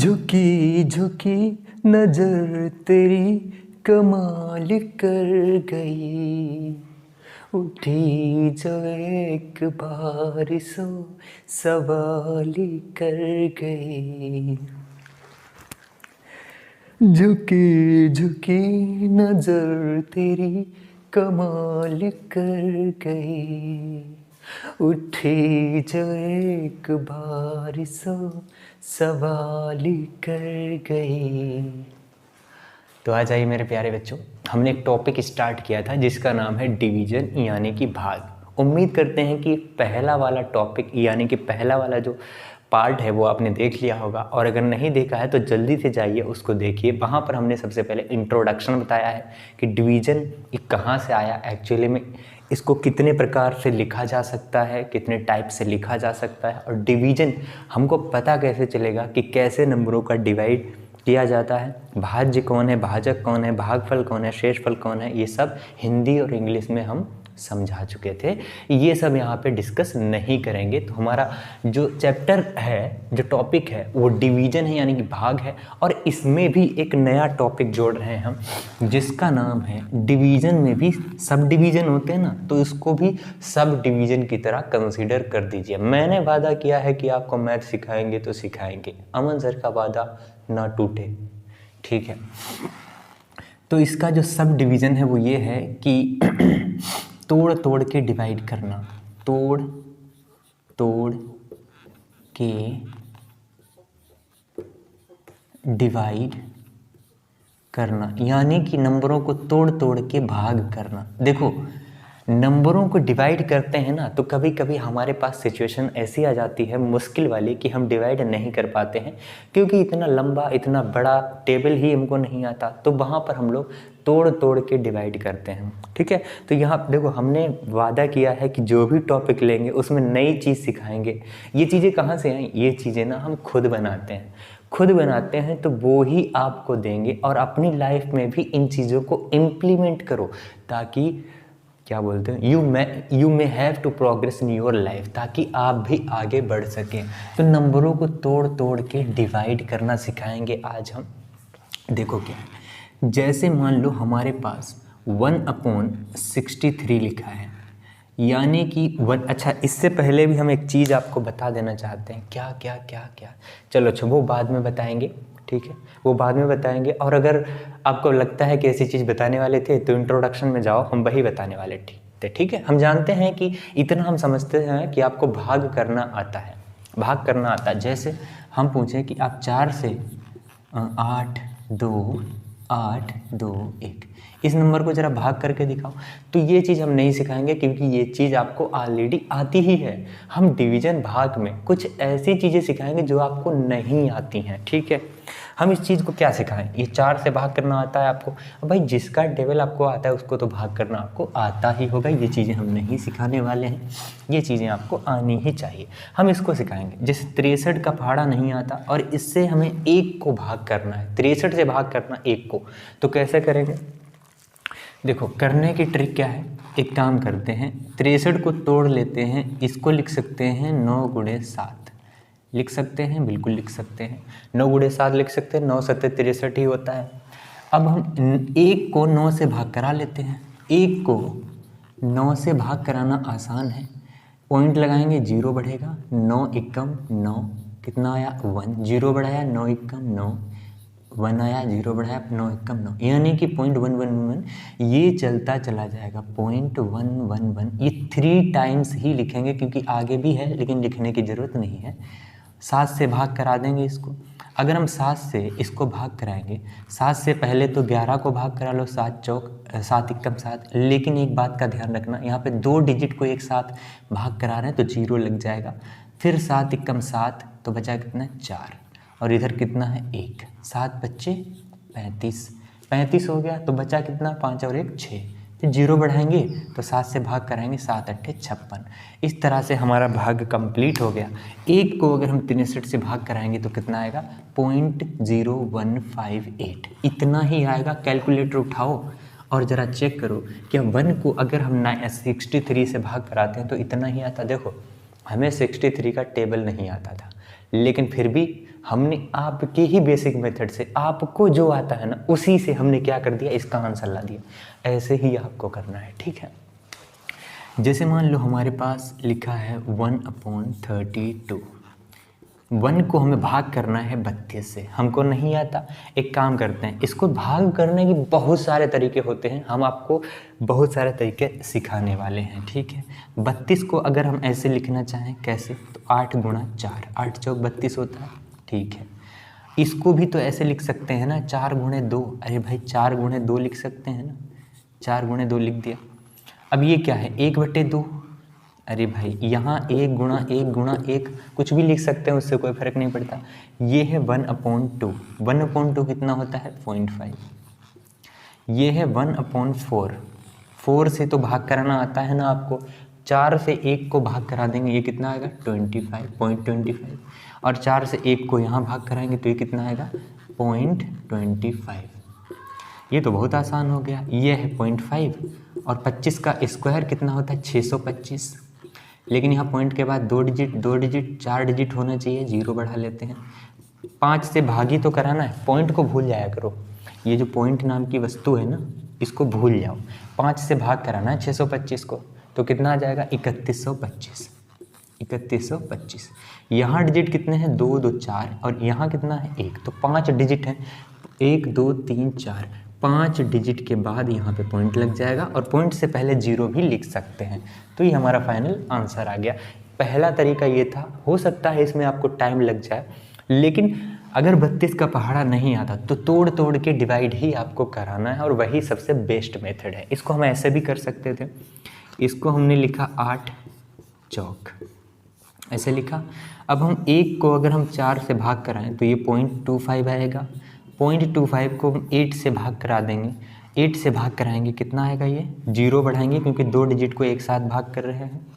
झुकी झुकी नजर तेरी कमाल कर गई, उठी जो एक बारिशों सवाल कर गई। झुकी झुकी नजर तेरी कमाल कर गई, उठी जो एक बारिशों सवाल कर गई। तो आ जाइए मेरे प्यारे बच्चों, हमने एक टॉपिक स्टार्ट किया था जिसका नाम है डिवीजन यानी कि भाग। उम्मीद करते हैं कि पहला वाला टॉपिक यानी कि पहला वाला जो पार्ट है वो आपने देख लिया होगा, और अगर नहीं देखा है तो जल्दी से जाइए उसको देखिए। वहाँ पर हमने सबसे पहले इंट्रोडक्शन बताया है कि डिवीज़न ये कहाँ से आया, एक्चुअली में इसको कितने प्रकार से लिखा जा सकता है, कितने टाइप से लिखा जा सकता है, और डिवीज़न हमको पता कैसे चलेगा कि कैसे नंबरों का डिवाइड किया जाता है, भाज्य कौन है, भाजक कौन है, भागफल कौन है, शेषफल कौन है। ये सब हिंदी और इंग्लिश में हम समझा चुके थे, ये सब यहाँ पे डिस्कस नहीं करेंगे। तो हमारा जो चैप्टर है, जो टॉपिक है वो डिवीज़न है यानी कि भाग है, और इसमें भी एक नया टॉपिक जोड़ रहे हैं हम जिसका नाम है डिवीज़न में भी सब डिवीज़न होते हैं ना, तो इसको भी सब डिवीज़न की तरह कंसीडर कर दीजिए। मैंने वादा किया है कि आपको मैथ सिखाएंगे तो सिखाएंगे, अमन सर का वादा ना टूटे, ठीक है। तो इसका जो सब डिवीज़न है वो ये है कि तोड़ तोड़ के डिवाइड करना, तोड़ तोड़ के डिवाइड करना, यानी कि नंबरों को तोड़ तोड़ के भाग करना। देखो, नंबरों को डिवाइड करते हैं ना तो कभी कभी हमारे पास सिचुएशन ऐसी आ जाती है मुश्किल वाली कि हम डिवाइड नहीं कर पाते हैं, क्योंकि इतना लंबा इतना बड़ा टेबल ही हमको नहीं आता। तो वहाँ पर हम लोग तोड़ तोड़ के डिवाइड करते हैं, ठीक है। तो यहाँ देखो, हमने वादा किया है कि जो भी टॉपिक लेंगे उसमें नई चीज़ सिखाएंगे। ये चीज़ें कहाँ से आई? ये चीज़ें ना हम खुद बनाते हैं, खुद बनाते हैं तो वो ही आपको देंगे, और अपनी लाइफ में भी इन चीज़ों को इम्प्लीमेंट करो, ताकि क्या बोलते हैं, you may have to progress in your life, ताकि आप भी आगे बढ़ सकें। तो नंबरों को तोड़ तोड़ के डिवाइड करना सिखाएंगे आज हम। देखो क्या है, जैसे मान लो हमारे पास 1/63 लिखा है, यानी कि अच्छा, इससे पहले भी हम एक चीज़ आपको बता देना चाहते हैं। क्या क्या क्या क्या चलो अच्छा, वो बाद में बताएंगे, ठीक है, वो बाद में बताएंगे। और अगर आपको लगता है कि ऐसी चीज़ बताने वाले थे तो इंट्रोडक्शन में जाओ, हम वही बताने वाले थे, ठीक है। हम जानते हैं कि इतना हम समझते हैं कि आपको भाग करना आता है, भाग करना आता है। जैसे हम पूछें कि आप 4 से 8 2 8 2 1 इस नंबर को ज़रा भाग करके दिखाओ, तो ये चीज़ हम नहीं सिखाएंगे, क्योंकि ये चीज़ आपको ऑलरेडी आती ही है। हम डिवीज़न भाग में कुछ ऐसी चीज़ें सिखाएंगे जो आपको नहीं आती हैं, ठीक है। हम इस चीज़ को क्या सिखाएं? ये 4 से भाग करना आता है आपको, अब भाई जिसका टेबल आपको आता है उसको तो भाग करना आपको आता ही होगा। ये चीज़ें हम नहीं सिखाने वाले हैं, ये चीज़ें आपको आनी ही चाहिए, हम इसको सिखाएंगे। जैसे 63 का पहाड़ा नहीं आता और इससे हमें 1 को भाग करना है, 63 से भाग करना 1 को, तो कैसे करेंगे? देखो, करने की ट्रिक क्या है, एक काम करते हैं, 63 को तोड़ लेते हैं, इसको लिख सकते हैं 9 गुणे 7, लिख सकते हैं, बिल्कुल लिख सकते हैं, 9 गुणे 7 लिख सकते हैं, 9 7 63 ही होता है। अब हम 1 को 9 से भाग करा लेते हैं, 1 को 9 से भाग कराना आसान है, पॉइंट लगाएंगे, 0 बढ़ेगा, 9 एकम 9, कितना आया 1, 0 बढ़ाया, 9 एकम 9, 1 आया, 0 बढ़ाया, 9 एकम 9, यानी कि 0.111 ये चलता चला जाएगा, 0.111। ये 3 टाइम्स ही लिखेंगे क्योंकि आगे भी है लेकिन लिखने की ज़रूरत नहीं है। 7 से भाग करा देंगे इसको। अगर हम 7 से इसको भाग कराएंगे, 7 से पहले तो 11 को भाग करा लो, 7 चौक 7 एकम 7, लेकिन एक बात का ध्यान रखना, यहाँ पे 2 डिजिट को एक साथ भाग करा रहे हैं तो 0 लग जाएगा। फिर 7 एकम 7, तो बचा कितना 4, और इधर कितना है 1, 7 बच्चे 35, 35 हो गया, तो बचा कितना 5 और 1 6, फिर 0 बढ़ाएंगे तो 7 से भाग कराएंगे, 7 अट्ठे 56। इस तरह से हमारा भाग कंप्लीट हो गया। 1 को अगर हम 63 से भाग कराएंगे तो कितना आएगा 0.0158, इतना ही आएगा। कैलकुलेटर उठाओ और ज़रा चेक करो क्या 1 को अगर हम 63 से भाग कराते हैं तो इतना ही आता। देखो, हमें 63 का टेबल नहीं आता था, लेकिन फिर भी हमने आपके ही बेसिक मेथड से आपको जो आता है ना उसी से हमने क्या कर दिया, इसका आंसर ला दिया। ऐसे ही आपको करना है, ठीक है। जैसे मान लो हमारे पास लिखा है 1/32, 1 को हमें भाग करना है 32 से, हमको नहीं आता। एक काम करते हैं, इसको भाग करने के बहुत सारे तरीके होते हैं, हम आपको बहुत सारे तरीके सिखाने वाले हैं, ठीक है। 32 को अगर हम ऐसे लिखना चाहें, कैसे, तो 8 गुणा 4, 8 चौक 32 होता है, ठीक है। इसको भी तो ऐसे लिख सकते हैं ना, 4 गुणे 2, अरे भाई 4 गुणे 2 लिख सकते हैं ना, 4 गुणे 2 लिख दिया। अब ये क्या है, 1/2, अरे भाई यहाँ 1 गुणा 1 गुणा 1 कुछ भी लिख सकते हैं, उससे कोई फर्क नहीं पड़ता। ये है 1/2, 1/2 कितना होता है 0.5। ये है 1/4, 4 से तो भाग कराना आता है ना आपको, 4 से 1 को भाग करा देंगे, ये कितना आएगा 25.25, और 4 से 1 को यहाँ भाग कराएंगे तो ये कितना आएगा 0.25। ये तो बहुत आसान हो गया, ये है 0.5, और 25 का स्क्वायर कितना होता है 625। लेकिन यहाँ पॉइंट के बाद 2 डिजिट 4 डिजिट होना चाहिए, 0 बढ़ा लेते हैं। 5 से भागी तो कराना है, पॉइंट को भूल जाया करो, ये जो पॉइंट नाम की वस्तु है ना इसको भूल जाओ। 5 से भाग कराना है 625 को, तो कितना आ जाएगा 3125, 3125। यहाँ डिजिट कितने हैं 2 2 4, और यहाँ कितना है 1, तो 5 डिजिट है, 1 2 3 4, 5 डिजिट के बाद यहाँ पे पॉइंट लग जाएगा, और पॉइंट से पहले 0 भी लिख सकते हैं। तो ये हमारा फाइनल आंसर आ गया। पहला तरीका ये था, हो सकता है इसमें आपको टाइम लग जाए, लेकिन अगर 32 का पहाड़ा नहीं आता तो तोड़ तोड़ के डिवाइड ही आपको कराना है, और वही सबसे बेस्ट मेथड है। इसको हम ऐसे भी कर सकते थे, इसको हमने लिखा 8 चौक, ऐसे लिखा। अब हम 1 को अगर हम 4 से भाग कराएं तो ये 0.25 आएगा, 0.25 को हम 8 से भाग करा देंगे, 8 से भाग कराएंगे कितना आएगा, ये 0 बढ़ाएंगे क्योंकि 2 डिजिट को एक साथ भाग कर रहे हैं।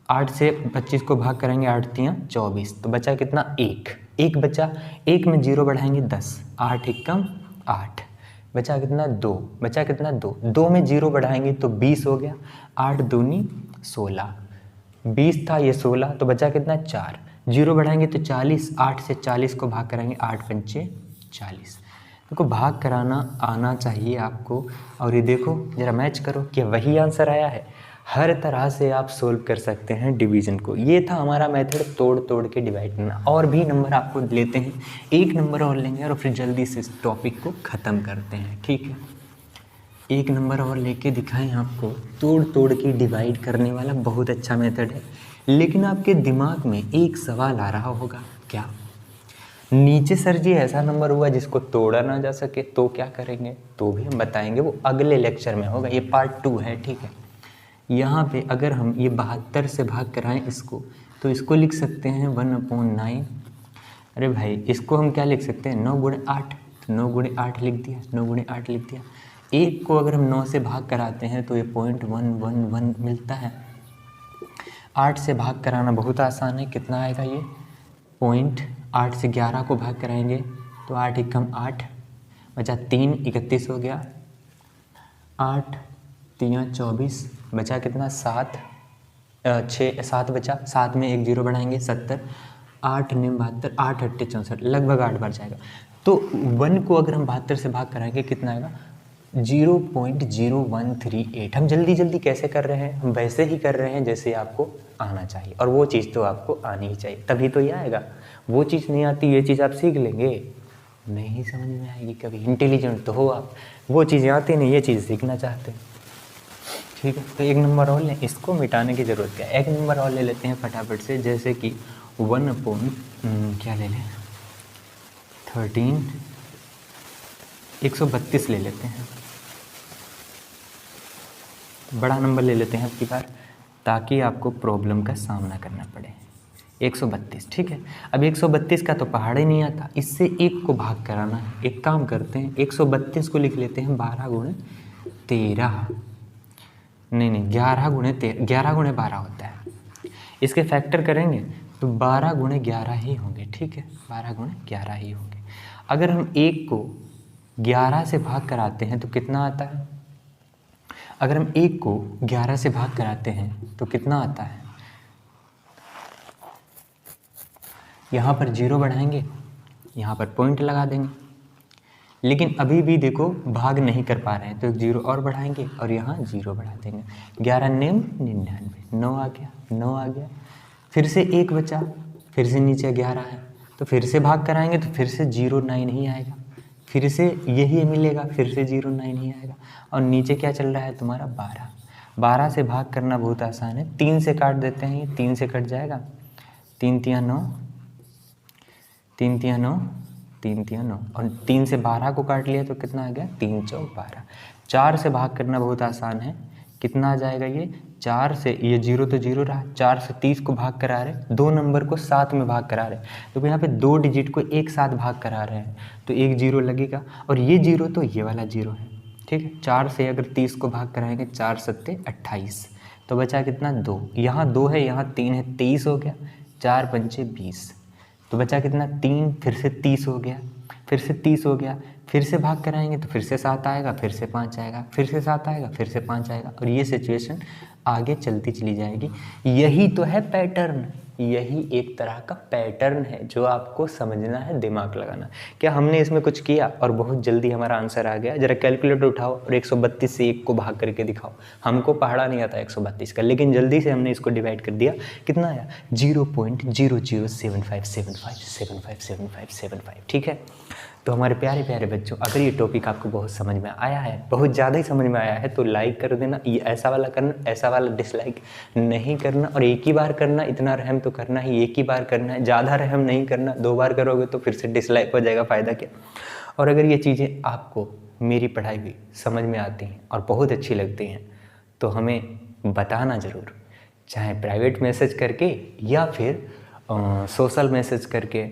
8 से 25 को भाग कराएंगे, 8 3 24, तो बचा कितना 1 बचा, 1 में 0 बढ़ाएंगे 10, 8 एकम 8, बचा कितना 2, बचा कितना 2 में 0 बढ़ाएंगे तो 20 हो गया, 8 दूनी 16, 20 था ये 16, तो बचा कितना 4, 0 बढ़ाएंगे तो 40, 8 से 40 को भाग कराएंगे, 8 पंचे 40। देखो भाग कराना आना चाहिए आपको, और ये देखो जरा मैच करो, क्या वही आंसर आया है। हर तरह से आप सोल्व कर सकते हैं डिवीज़न को। ये था हमारा मेथड, तोड़ तोड़ के डिवाइड करना। और भी नंबर आपको लेते हैं, 1 नंबर और लेंगे और फिर जल्दी से इस टॉपिक को ख़त्म करते हैं, ठीक है। 1 नंबर और लेके दिखाएं आपको, तोड़ तोड़ के डिवाइड करने वाला बहुत अच्छा मेथड है। लेकिन आपके दिमाग में एक सवाल आ रहा होगा, क्या नीचे सर जी ऐसा नंबर हुआ जिसको तोड़ा ना जा सके तो क्या करेंगे, तो भी हम बताएंगे, वो अगले लेक्चर में होगा, ये पार्ट 2 है, ठीक है। यहाँ पे अगर हम ये 72 से भाग कराएं इसको, तो इसको लिख सकते हैं 1/9। अरे भाई इसको हम क्या लिख सकते हैं 9 गुणे 8, तो 9 गुणे 8 लिख दिया, 9 गुणे 8 लिख दिया। 1 को अगर हम 9 से भाग कराते हैं तो ये 0.111 मिलता है। 8 से भाग कराना बहुत आसान है, कितना आएगा ये 8 से 11 को भाग कराएंगे तो 8 एकम 8, बचा 3, 31 हो गया, 8 3 24, बचा कितना 7 बचा, 7 में 1 0 बढ़ाएंगे 70, 8 9 72, 8 8 64, लगभग 8 बार जाएगा। तो 1 को अगर हम 72 से भाग कराएंगे कितना आएगा 0.0138। हम जल्दी जल्दी कैसे कर रहे हैं, हम वैसे ही कर रहे हैं जैसे आपको आना चाहिए, और वो चीज़ तो आपको आनी ही चाहिए, तभी तो ये आएगा। वो चीज़ नहीं आती, ये चीज़ आप सीख लेंगे, नहीं समझ में आएगी कभी। इंटेलिजेंट तो हो आप, वो चीज़ें आती नहीं, ये चीज़ सीखना चाहते हैं, ठीक है। तो 1 नंबर और लें, इसको मिटाने की ज़रूरत क्या है। 1 नंबर और ले लेते हैं फटाफट से, जैसे कि 132 ले लेते हैं, बड़ा नंबर ले लेते हैं अब की बार, ताकि आपको प्रॉब्लम का सामना करना पड़े। 132, ठीक है। अब 132 का तो पहाड़ ही नहीं आता, इससे 1 को भाग कराना है। एक काम करते हैं, 132 को लिख लेते हैं 12 गुणे 13, नहीं 11 गुणे 12 होता है। इसके फैक्टर करेंगे तो 12 गुणे 11 ही होंगे, ठीक है, 12 गुणे 11 ही होंगे। अगर हम 1 को 11 से भाग कराते हैं तो कितना आता है, अगर हम 1 को 11 से भाग कराते हैं तो कितना आता है, यहाँ पर 0 बढ़ाएंगे यहाँ पर पॉइंट लगा देंगे। लेकिन अभी भी देखो भाग नहीं कर पा रहे हैं, तो एक 0 और बढ़ाएंगे और यहाँ 0 बढ़ा देंगे। 11 9 99, 9 आ गया, 9 आ गया। फिर से 1 बचा, फिर से नीचे 11 है, तो फिर से भाग कराएंगे तो फिर से 0 9 ही आएगा, फिर से यही मिलेगा, फिर से 0 9 ही आएगा। और नीचे क्या चल रहा है तुम्हारा 12। 12 से भाग करना बहुत आसान है, 3 से काट देते हैं, ये 3 से कट जाएगा, 3 3 9, 3 3 9, 3 3 9, और 3 से 12 को काट लिया तो कितना आ गया, 3 4 12। 4 से भाग करना बहुत आसान है, कितना आ जाएगा ये, 4 से ये 0 तो 0 रहा, 4 से 30 को भाग करा रहे, 2 नंबर को साथ में भाग करा रहे, तो यहाँ पे 2 डिजिट को एक साथ भाग करा रहे हैं, तो एक 0 लगेगा, और ये 0 तो ये वाला 0 है, ठीक है। 4 से अगर 30 को भाग कराएंगे, 4 सत्ते 28, तो बचा कितना 2, यहाँ 2 है, यहाँ 3 है, 23 हो गया, 4 पंचे 20, तो बचा कितना 3, फिर से 30 हो गया, फिर से 30 हो गया, फिर से भाग कराएंगे तो फिर से 7 आएगा, फिर से 5 आएगा, फिर से 7 आएगा, फिर से 5 आएगा, और ये सिचुएशन आगे चलती चली जाएगी। यही तो है पैटर्न, यही एक तरह का पैटर्न है जो आपको समझना है, दिमाग लगाना। क्या हमने इसमें कुछ किया और बहुत जल्दी हमारा आंसर आ गया? जरा कैलकुलेटर उठाओ और 132 से 1 को भाग करके दिखाओ। हमको पहाड़ा नहीं आता 132 का, लेकिन जल्दी से हमने इसको डिवाइड कर दिया। कितना आया? 0.0075757575, ठीक है। तो हमारे प्यारे प्यारे बच्चों, अगर ये टॉपिक आपको बहुत समझ में आया है, बहुत ज़्यादा ही समझ में आया है, तो लाइक कर देना। ये ऐसा वाला करना, ऐसा वाला डिसलाइक नहीं करना, और एक ही बार करना। इतना रहम तो करना ही एक ही बार करना है, ज़्यादा रहम नहीं करना। 2 बार करोगे तो फिर से डिसलाइक हो जाएगा, फ़ायदा क्या। और अगर ये चीज़ें आपको मेरी पढ़ाई हुई समझ में आती हैं और बहुत अच्छी लगती हैं, तो हमें बताना ज़रूर, चाहे प्राइवेट मैसेज करके या फिर सोशल मैसेज करके,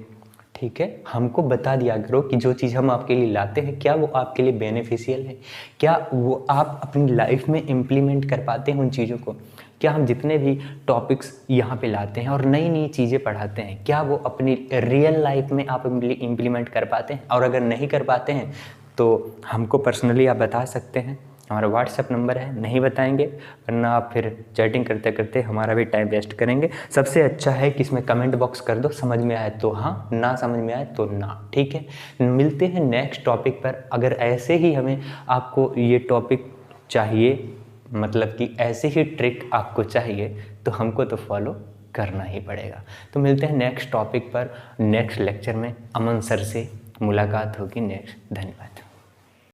ठीक है। हमको बता दिया करो कि जो चीज़ हम आपके लिए लाते हैं, क्या वो आपके लिए बेनिफिशियल है, क्या वो आप अपनी लाइफ में इम्प्लीमेंट कर पाते हैं उन चीज़ों को। क्या हम जितने भी टॉपिक्स यहाँ पे लाते हैं और नई नई चीज़ें पढ़ाते हैं, क्या वो अपनी रियल लाइफ में आप इम्प्लीमेंट कर पाते हैं। और अगर नहीं कर पाते हैं तो हमको पर्सनली आप बता सकते हैं, हमारा व्हाट्सएप नंबर है। नहीं बताएंगे वरना आप फिर चैटिंग करते करते हमारा भी टाइम वेस्ट करेंगे। सबसे अच्छा है कि इसमें कमेंट बॉक्स कर दो, समझ में आए तो हाँ, ना समझ में आए तो ना, ठीक है। मिलते हैं नेक्स्ट टॉपिक पर। अगर ऐसे ही हमें आपको ये टॉपिक चाहिए, मतलब कि ऐसे ही ट्रिक आपको चाहिए, तो हमको तो फॉलो करना ही पड़ेगा। तो मिलते हैं नेक्स्ट टॉपिक पर, नेक्स्ट लेक्चर में। अमन सर से मुलाकात होगी नेक्स्ट। धन्यवाद।